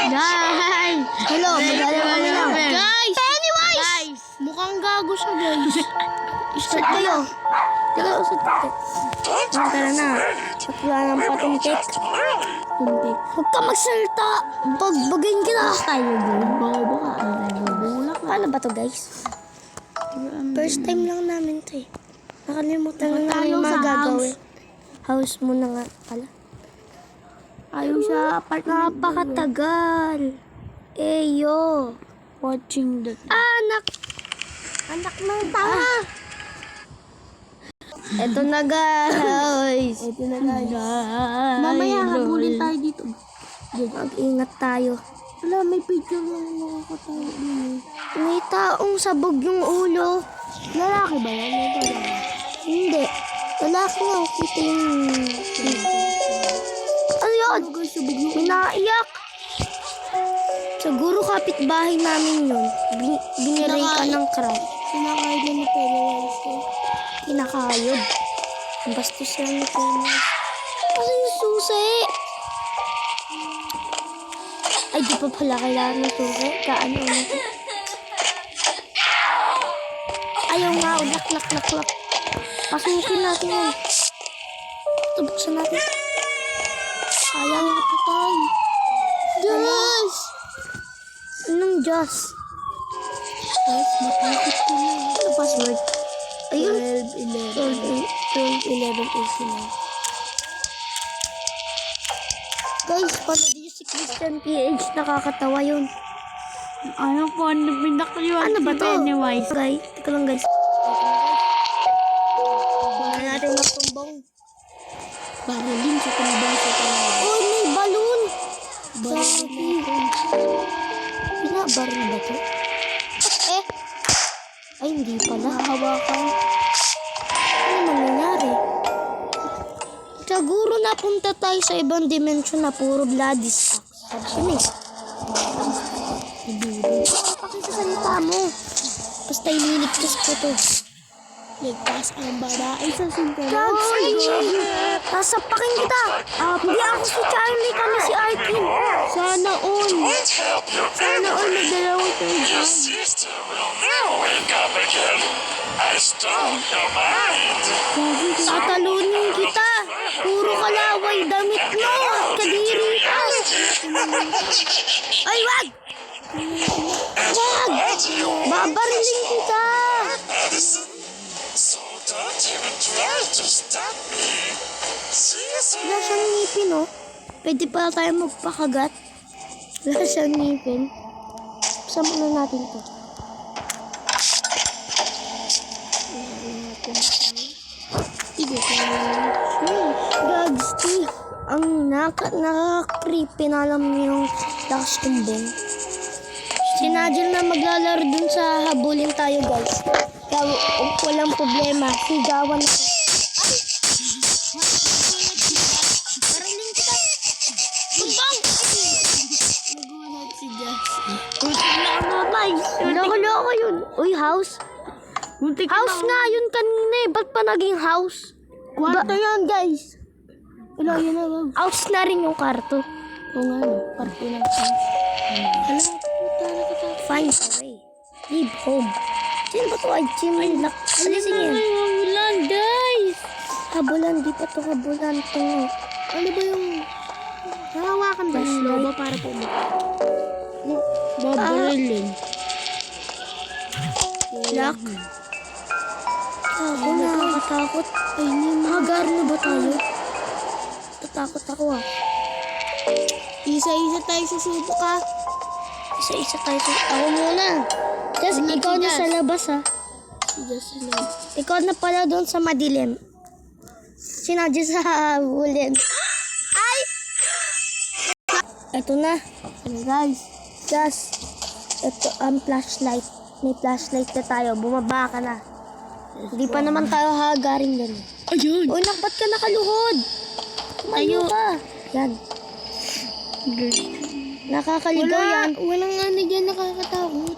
Guys! Hello, magdala kami lang. Guys! Pennywise! Guys! Mukhang gago siya, guys. Start kayo. Teka, usad tayo. Tara na. At wala nang patuntik. Huwag ka magsalita. Bagbagayin kita. Tayo, bobo ka. Bulak ka. Paano ba to, guys? First time lang namin to eh. Nakalimutan lang namin Tayo mga sa gagawin. House muna nga pala. Ayaw sa apartment. Napakatagal. Eyo. Watching the... Anak. Anak ng tanga. Eto na guys. Ito na guys. Mamaya habulin tayo dito. Mag-ingat tayo. Wala, may picture lang nakakatawa din. May taong sabog yung ulo. Lalaki ba yan? Ito lang. Hindi. Lalaki nga. Kita yung... Ano yun? Guys, sabog yung... May naiyak. Siguro kapitbahay namin yun. Biniray ka ng crab. Sinakay na ni Pennywise eh. Kinakayod. Ang bastos lang ni Pennywise. Kasi yung susi. Ay, di pa pala kailangan ng susi. Kaano na. Ayaw nga. Lak. Pasukin natin yun. Buksan natin. Ayaw nga patay. Diyos! Anong Diyos? Guys, matakot ko na. Ano password? Ayun. 12, 11. 12, 11, 89. Guys, panood niyo si Christian PH. Nakakatawa yun. Ano po, pinakliwan Ano ba si to? Pennywise? Guys, teka lang guys. Wala natin magtumbong. Barulin sa tumbang sa tumbang. Oh, may balloon. Barulin. Binabaril ba to? Eh. Ay, hindi pala. Hawakan. Ano nangyayari? Siguro napunta tayo sa ibang dimension na puro bloody stacks. Sabi ko Pakisasalita mo. Basta ililigtas ko to. Ligtas ang babae sa simple. Sasapakin kita. Hindi ako si Charlie, kami si Arkin. Sana all. Sana all nagdalawang tayo dyan. Sister will never wake up again. I stole your mind. Tatalunin kita. Puro kalaway damit mo. Kadiri ka. Ay, wag! Wag! Babariling kita. So don't even try to stop me. Seriously? Wala siyang ngipin, oh. Pwede pala tayo magpakagat. Wala siyang ngipin. Saan na natin to? Gags, ang nakaka-creepy na alam niyo yung lakas tumbong. Sinadyan na maglalaro dun sa habulin tayo, guys. Kaya walang problema. Sigawan ako. Bariling kita. Tumbang! Nagulat si Jess. Loko-loko yun. Uy, house. Muntik House nga yun kanina eh. Ba't pa naging house? Kwarto yan, guys. Wala, yun na lang. House na rin yung karto. Oo nga, no. Kwarto lang. Hala, puta na kita. Find a way. Leave home. Sino ba to? Ay, Jimmy. Alisin yan. Ulan, guys. Habulan. Di pa to habulan. To. Ano ba yung... Hawakan ba yung loba para po mo? Babarilin. Lock. Ako nakakatakot. Ay, mahagar na ba tayo? Tatakot ako ah. Isa-isa tayo susubok ha. Isa-isa tayo. Ako muna. Just Ano ikaw si na Jazz? sa labas ha. Si Jess lang. Ikaw na pala doon sa madilim. Sinadya sa habulin. Ay! Eto na. Ano guys? Just, ito ang flashlight. May flashlight na tayo. Bumaba ka na. Hindi pa naman tayo hagarin yan. Ayun. Uy, ba't ka nakaluhod? Tumayo ka. Yan. Nakakaligaw yan. Walang ano dyan nakakatakot.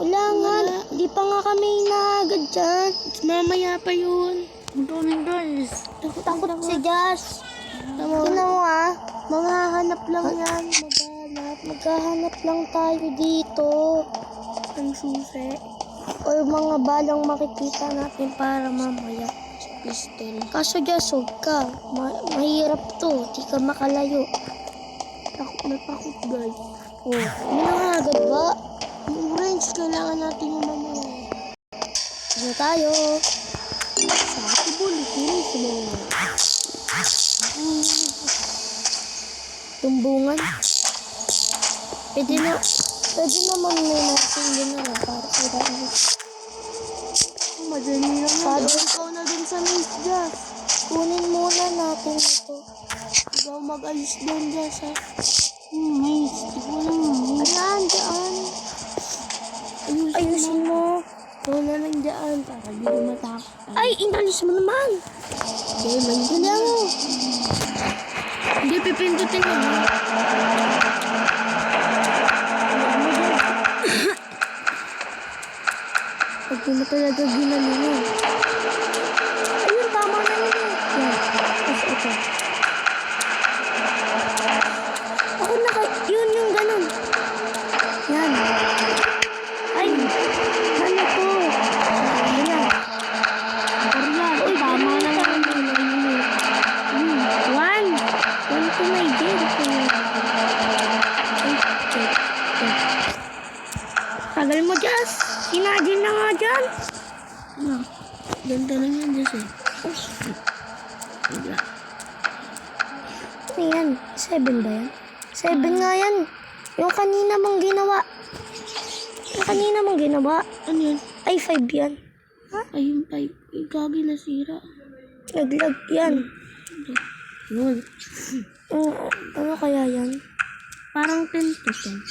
Wala nga. Di pa nga kami naagad dyan. Mamaya pa yun. Ito na guys. Takot si Josh. Tingnan mo ah. Maghahanap lang yan. Maghahanap lang tayo dito. Ang susi. Or mga balang makikita natin para mamaya. Pistol. Kaso jasog ka. Mahirap to. Di ka makalayo. Takot na takot, guys. Oh, minangagad ba? Yung orange, kailangan natin yung mamaya. Ano tayo? Sa bulitin mo. Tumbungan. Pwede naman may natin yun na para sa dami. Madali lang na. Father, Ikaw na din sa Miss Jazz. kunin muna natin ito. Ikaw mag-ayos din, Jazz, ha? Miss. Ikaw lang, Miss. Ayan, dyan. Ayusin mo. Ikaw na lang dyan para di ka matakot. Ay, inalis mo naman. Okay, man. Hindi mo. Hindi, pipindutin mo. Pag di mo talaga ginalingan. Ayun, tama na yun. Yan. Tapos ito. Ako yun yung ganun. Yan. Ay, ano to? Ayan. Uy, tama na lang. One. One to my dear. Tagal mo, Jazz. Sinadin na nga dyan. Ano? Ganda lang yan, Jazz, eh. Ano yan? 7 ba yan? 7 nga yan. Yung kanina mong ginawa. Ano yan? Ay, 5 yan. Ayun, type. Gagi na sira. Naglag yan. Yun. Ano kaya yan? Parang 10 to 10.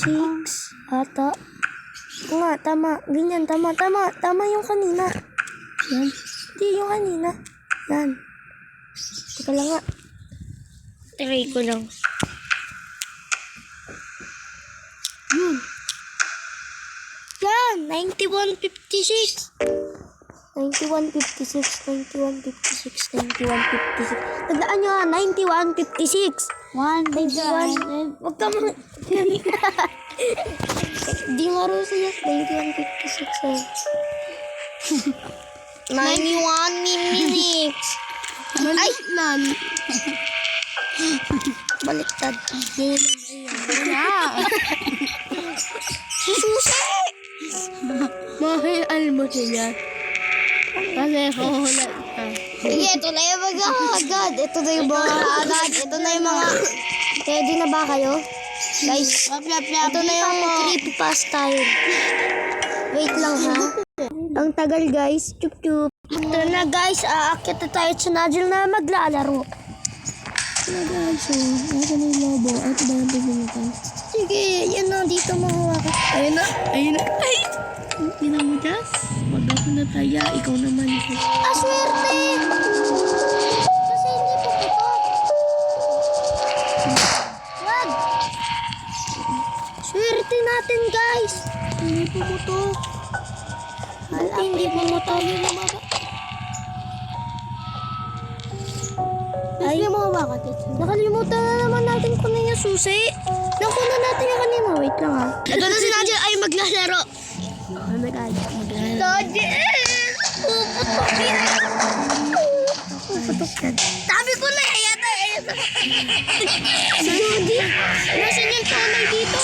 6 ata. Oo nga, tama. Ganyan, tama. Tama yung kanina. Yan. Hindi, yung kanina. Yan. Teka lang nga. Try ko lang. Yun. Yan! 9156. 9156. Tandaan nyo ha, 9156. 91. Huwag ka mo. Di maruso yan. 9156 eh. 9156. Ay! Nan. Baliktad. Wala. Sususi! Mahal mo siya. Kasi kuhulat ka. Sige, ito na yung mga agad. Ito na yung mga agad. Ito na yung mga... Ready na ba kayo? Guys, ito na yung creepypasta yun. Wait lang ha. Ang tagal guys. Chup chup. Ito na guys. Aakyat na tayo sa Nigel na maglalaro. Guys, so, nasa na yung lobo. Ito ba yung pagbunutan? Sige, yan na. Dito mahawakan. Ayun na. Ayun na. Ay! Hindi na mo, Jazz. Wag ako na taya. Ikaw naman. Swerte! Kasi hindi po putok. Wag! Swerte natin guys. Hindi pumutok. Hindi pumutok. Ay, hindi mo hawakan. Nakalimutan na naman natin kunin yung susi. Nakunan natin yung kanina. Wait lang ha. Ito na si Nadia ay maglalaro. Ano guys? Nadia! Puputok yan. Sabi ko na yata. Si Nadia. Nasaan yung tunay dito?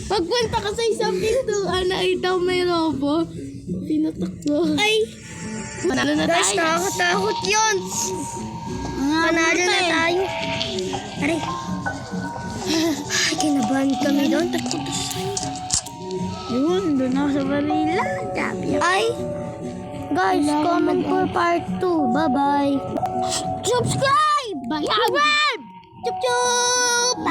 Pagpunta ka sa isang pintuan, nakita mo may robo. Tinatakbo. Ay! Manalo na Guys, tayo. nakakatakot yun. Panalo na tayo. Aray. Ay, kinabahan kami doon. Yun, doon ako sa Manila. Ay, guys, comment for part 2. Bye-bye. Subscribe! Bye! Chup chup!